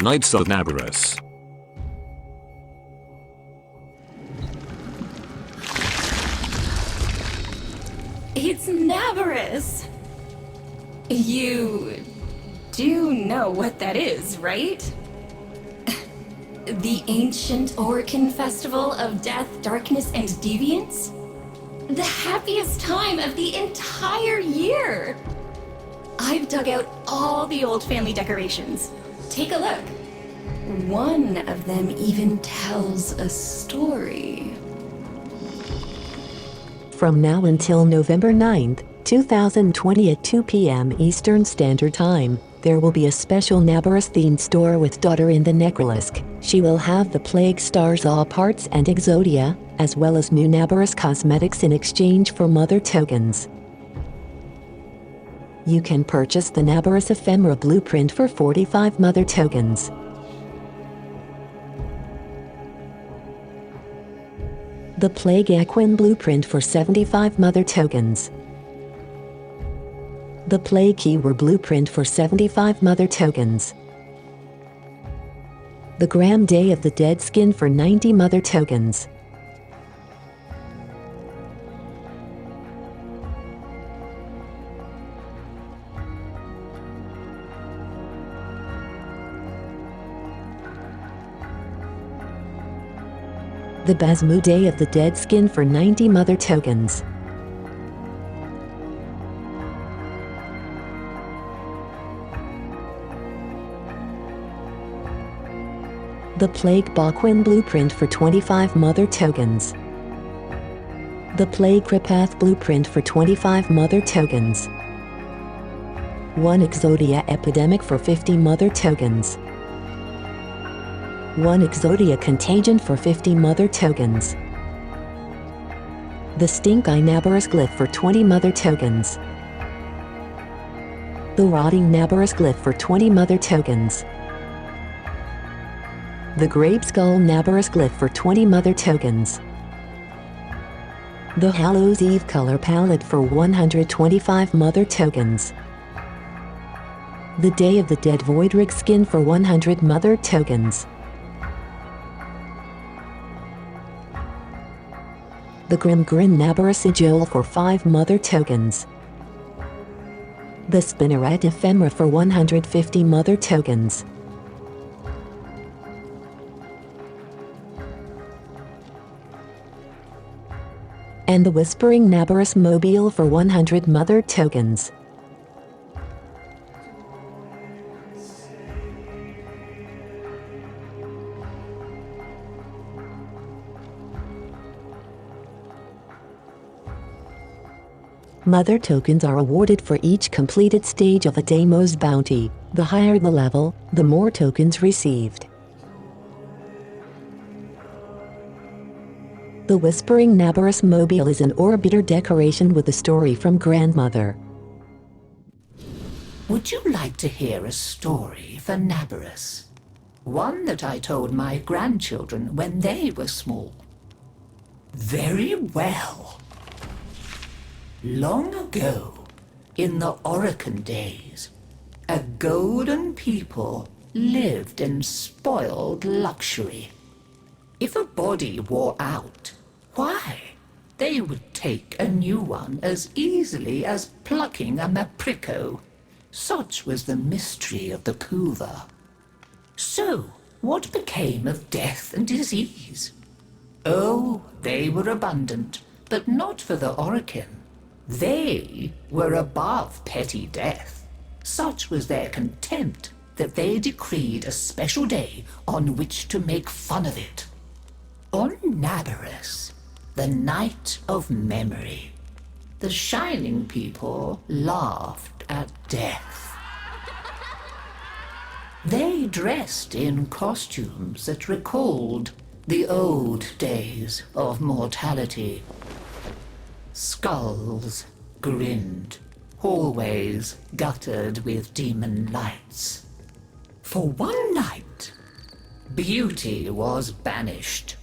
Knights of Naberus. It's Naberus! You do know what that is, right? The ancient Orcan festival of death, darkness, and deviance? The happiest time of the entire year! I've dug out all the old family decorations. Take a look. One of them even tells a story. From now until November 9th, 2020 at 2 p.m. Eastern Standard Time, there will be a special Naberus-themed store with Daughter in the Necralisk. She will have the Plague Stars all parts and exodia, as well as new Naberus cosmetics in exchange for Mother tokens. You can purchase the Naberus Ephemera blueprint for 45 Mother tokens. The Plague Equine blueprint for 75 Mother tokens. The Plague Keyword blueprint for 75 Mother tokens. The Gram Day of the Dead skin for 90 Mother tokens. The Basmu Day of the Dead skin for 90 Mother tokens. The Plague Baquin blueprint for 25 Mother tokens. The Plague Kripath blueprint for 25 Mother tokens. One Exodia epidemic for 50 Mother tokens. One Exodia Contagion for 50 Mother tokens. The Stink Eye Naberus Glyph for 20 Mother tokens. The Rotting Naberus Glyph for 20 Mother tokens. The Grape Skull Naberus Glyph for 20 Mother tokens. The Hallows Eve Color Palette for 125 Mother tokens. The Day of the Dead Voidrig skin for 100 Mother tokens. The Grim Grin Naberus Sigil for 5 Mother tokens. The Spinneret Ephemera for 150 Mother tokens. And the Whispering Naberus Mobile for 100 Mother tokens. Mother tokens are awarded for each completed stage of a Deimos bounty. The higher the level, the more tokens received. The Whispering Naberus Mobile is an orbiter decoration with a story from Grandmother. Would you like to hear a story for Naberus? One that I told my grandchildren when they were small. Very well. Long ago, in the Orcan days, a golden people lived in spoiled luxury. If a body wore out, why, they would take a new one as easily as plucking a maprico. Such was the mystery of the Kuva. So, what became of death and disease? Oh, they were abundant, but not for the Orcan. They were above petty death. Such was their contempt that they decreed a special day on which to make fun of it. On Naberus, the night of memory, the shining people laughed at death. They dressed in costumes that recalled the old days of mortality. Skulls grinned, hallways guttered with demon lights. For one night, beauty was banished.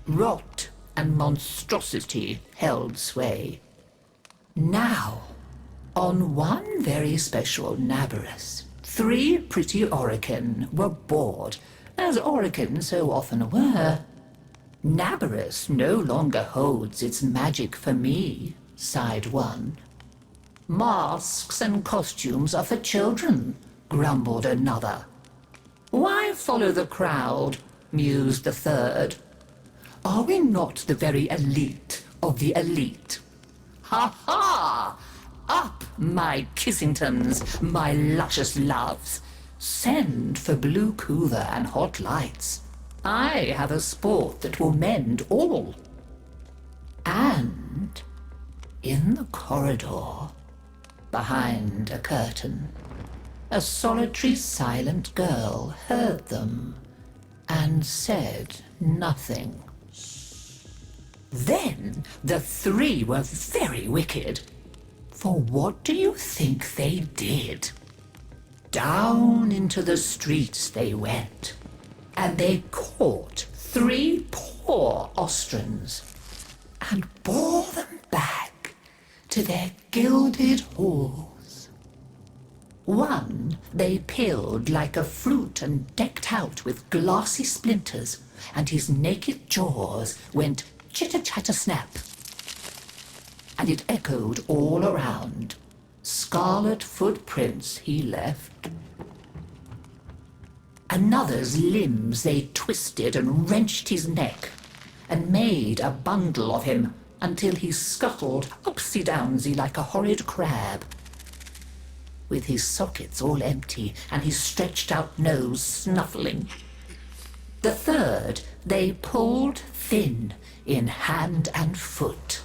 Rot and monstrosity held sway. Now, on one very special Naberus, 3 pretty Orichan were bored, as Orichan so often were. Naberus no longer holds its magic for me, sighed one. Masks and costumes are for children, grumbled another. Why follow the crowd, mused the third. Are we not the very elite of the elite? Ha ha! Up, my Kissingtons, my luscious loves. Send for blue couver and hot lights. I have a sport that will mend all. And in the corridor, behind a curtain, a solitary silent girl heard them and said nothing. Then the 3 were very wicked. For what do you think they did? Down into the streets they went, and they caught 3 poor ostrons and bore them back to their gilded halls. One they peeled like a fruit and decked out with glassy splinters, and his naked jaws went chitter-chatter-snap. And it echoed all around. Scarlet footprints he left. Another's limbs they twisted and wrenched his neck, and made a bundle of him until he scuttled upsy-downsy like a horrid crab, with his sockets all empty and his stretched-out nose snuffling. The third they pulled thin in hand and foot.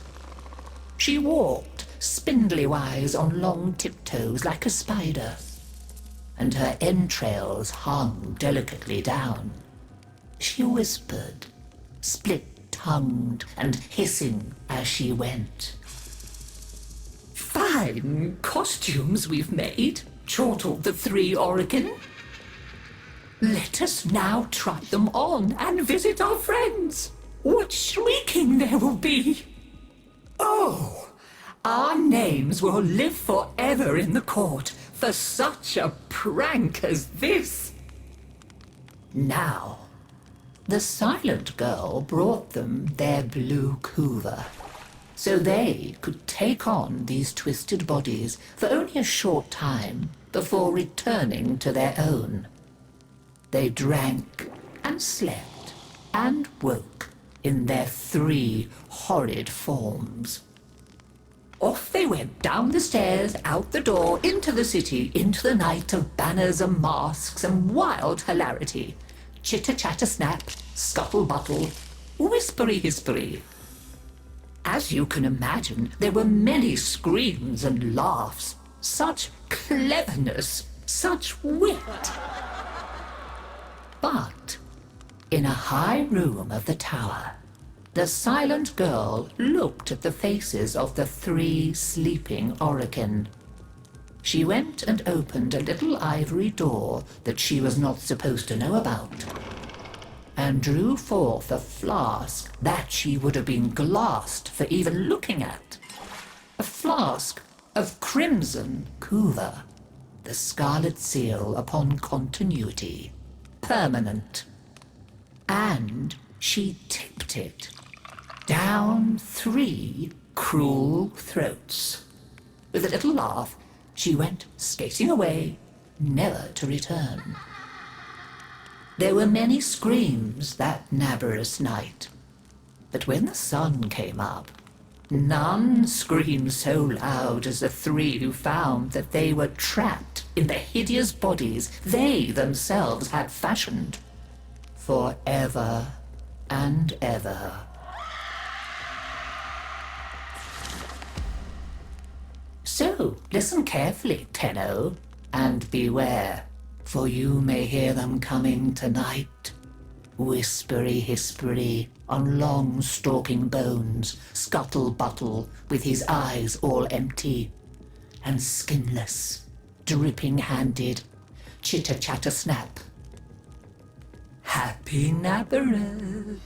She walked spindly-wise on long tiptoes like a spider, and her entrails hung delicately down. She whispered, split-tongued and hissing as she went. Fine costumes we've made, chortled the 3 Orichan. Let us now try them on and visit our friends. What shrieking there will be! Oh, our names will live forever in the court for such a prank as this. Now, the silent girl brought them their blue couver, so they could take on these twisted bodies for only a short time before returning to their own. They drank and slept and woke in their 3 horrid forms. Off they went down the stairs, out the door, into the city, into the night of banners and masks and wild hilarity. Chitter-chatter-snap, scuttle-buttle, whispery-hispery. As you can imagine, there were many screams and laughs. Such cleverness, such wit. But in a high room of the tower, the silent girl looked at the faces of the 3 sleeping Orichan. She went and opened a little ivory door that she was not supposed to know about, and drew forth a flask that she would have been glassed for even looking at. A flask of crimson couver, the scarlet seal upon continuity, permanent. And she tipped it down 3 cruel throats. With a little laugh, she went skating away, never to return. There were many screams that Naberus night, but when the sun came up, none screamed so loud as the 3 who found that they were trapped in the hideous bodies they themselves had fashioned. Forever and ever. So, listen carefully, Tenno, and beware, for you may hear them coming tonight. Whispery-hispery on long stalking bones, scuttle-buttle with his eyes all empty, and skinless, dripping-handed, chitter-chatter-snap. Happy Naberus!